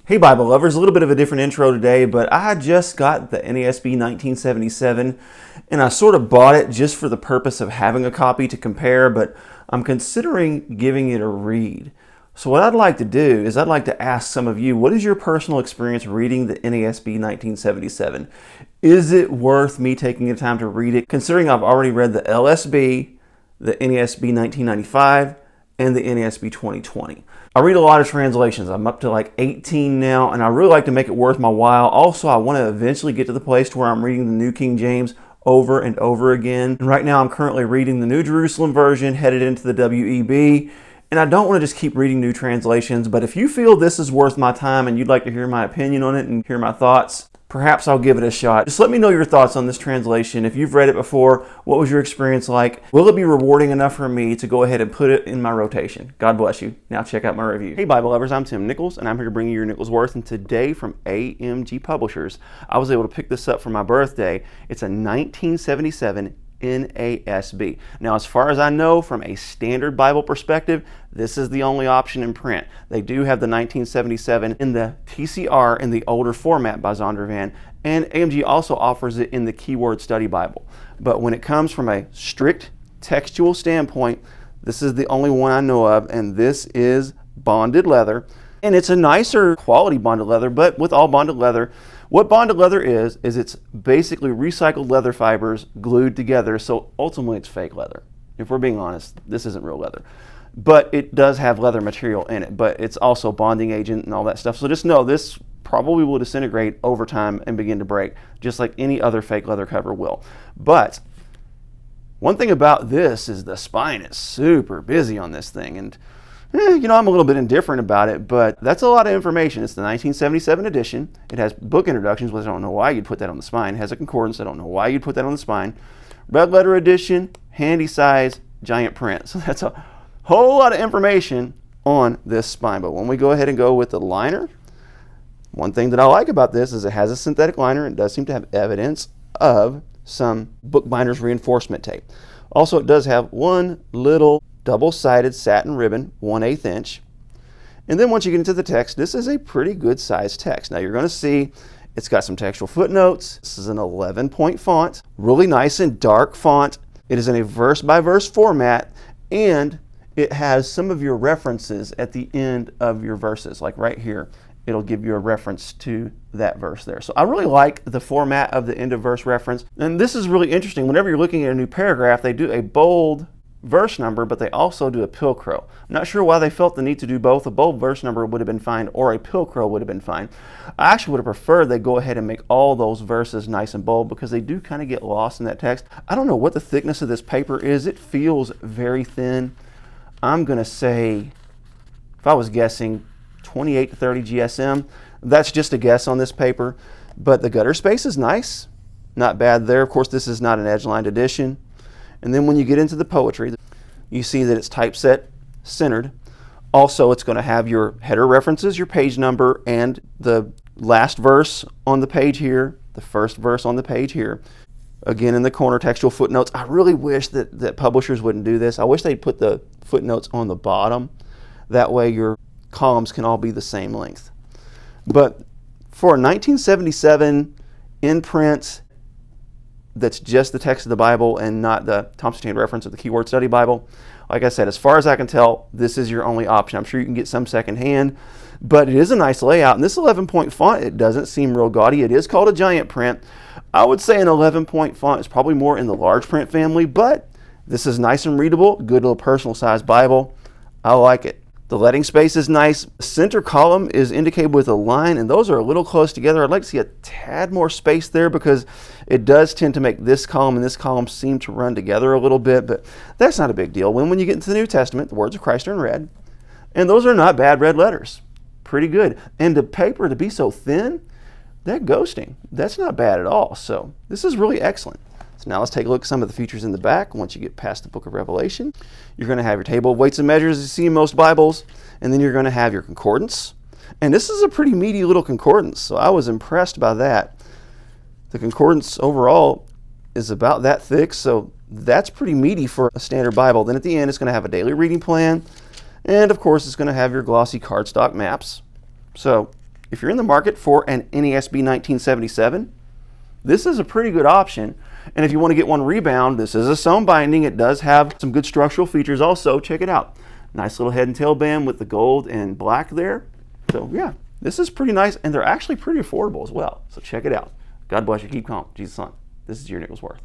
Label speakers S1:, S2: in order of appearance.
S1: Hey Bible lovers, a little bit of a different intro today, but I just got the NASB 1977 and I sort of bought it just for the purpose of having a copy to compare, but I'm considering giving it a read. So what I'd like to do is I'd like to ask some of you, what is your personal experience reading the NASB 1977? Is it worth me taking the time to read it, considering I've already read the LSB, the NASB 1995, and the NASB 2020. I read a lot of translations. I'm up to like 18 now, and I really like to make it worth my while. Also, I want to eventually get to the place where I'm reading the New King James over and over again. And right now I'm currently reading the New Jerusalem Version, headed into the WEB, and I don't want to just keep reading new translations, but if you feel this is worth my time and you'd like to hear my opinion on it and hear my thoughts, perhaps I'll give it a shot. Just let me know your thoughts on this translation. If you've read it before, what was your experience like? Will it be rewarding enough for me to go ahead and put it in my rotation? God bless you. Now check out my review. Hey Bible lovers, I'm Tim Nichols, and I'm here to bring you your Nichols Worth. And today from AMG Publishers, I was able to pick this up for my birthday. It's a 1977 NASB. Now, as far as I know, from a standard Bible perspective, this is the only option in print. They do have the 1977 in the TCR in the older format by Zondervan, and AMG also offers it in the Keyword Study Bible. But when it comes from a strict textual standpoint, this is the only one I know of, and this is bonded leather. And it's a nicer quality bonded leather, but with all bonded leather, what bonded leather is it's basically recycled leather fibers glued together, so ultimately it's fake leather. If we're being honest, this isn't real leather. But it does have leather material in it, but it's also bonding agent and all that stuff. So just know this probably will disintegrate over time and begin to break, just like any other fake leather cover will. But one thing about this is the spine is super busy on this thing, and you know, I'm a little bit indifferent about it, but that's a lot of information. It's the 1977 edition. It has book introductions, which I don't know why you'd put that on the spine. It has a concordance. I don't know why you'd put that on the spine. Red letter edition, handy size, giant print. So that's a whole lot of information on this spine. But when we go ahead and go with the liner, one thing that I like about this is it has a synthetic liner. It does seem to have evidence of some bookbinder's reinforcement tape. Also, it does have one little double-sided satin ribbon, 1/8 inch. And then once you get into the text, this is a pretty good sized text. Now you're going to see it's got some textual footnotes. This is an 11-point font, really nice and dark font. It is in a verse-by-verse format, and it has some of your references at the end of your verses, like right here. It'll give you a reference to that verse there. So I really like the format of the end of verse reference. And this is really interesting. Whenever you're looking at a new paragraph, they do a bold verse number, but they also do a pilcrow. I'm not sure why they felt the need to do both. A bold verse number would have been fine, or a pilcrow would have been fine. I actually would have preferred they go ahead and make all those verses nice and bold, because they do kind of get lost in that text. I don't know what the thickness of this paper is. It feels very thin. I'm going to say, if I was guessing, 28 to 30 GSM. That's just a guess on this paper, but the gutter space is nice. Not bad there. Of course, this is not an edge-lined edition. And then when you get into the poetry, you see that it's typeset centered. Also, it's going to have your header references, your page number, and the last verse on the page here, the first verse on the page here. Again, in the corner, textual footnotes. I really wish that publishers wouldn't do this. I wish they'd put the footnotes on the bottom. That way your columns can all be the same length. But for a 1977 in print, that's just the text of the Bible and not the Thompson Chain reference of the Keyword Study Bible. Like I said, as far as I can tell, this is your only option. I'm sure you can get some secondhand, but it is a nice layout. And this 11-point font, it doesn't seem real gaudy. It is called a giant print. I would say an 11-point font is probably more in the large print family, but this is nice and readable, good little personal size Bible. I like it. The leading space is nice. The center column is indicated with a line, and those are a little close together. I'd like to see a tad more space there, because it does tend to make this column and this column seem to run together a little bit, but that's not a big deal. When you get into the New Testament, the words of Christ are in red, and those are not bad red letters. Pretty good. And the paper to be so thin, that ghosting, that's not bad at all. So this is really excellent. So now let's take a look at some of the features in the back. Once you get past the book of Revelation, you're going to have your table of weights and measures as you see in most Bibles, and then you're going to have your concordance. And this is a pretty meaty little concordance, so I was impressed by that. The concordance overall is about that thick, so that's pretty meaty for a standard Bible. Then at the end, it's going to have a daily reading plan, and of course, it's going to have your glossy cardstock maps. So if you're in the market for an NASB 1977, this is a pretty good option. And if you want to get one rebound, this is a sewn binding. It does have some good structural features also. Check it out. Nice little head and tail band with the gold and black there. So yeah, this is pretty nice, and they're actually pretty affordable as well. So check it out. God bless you. Keep calm. Jesus son. This is your Nicholsworth.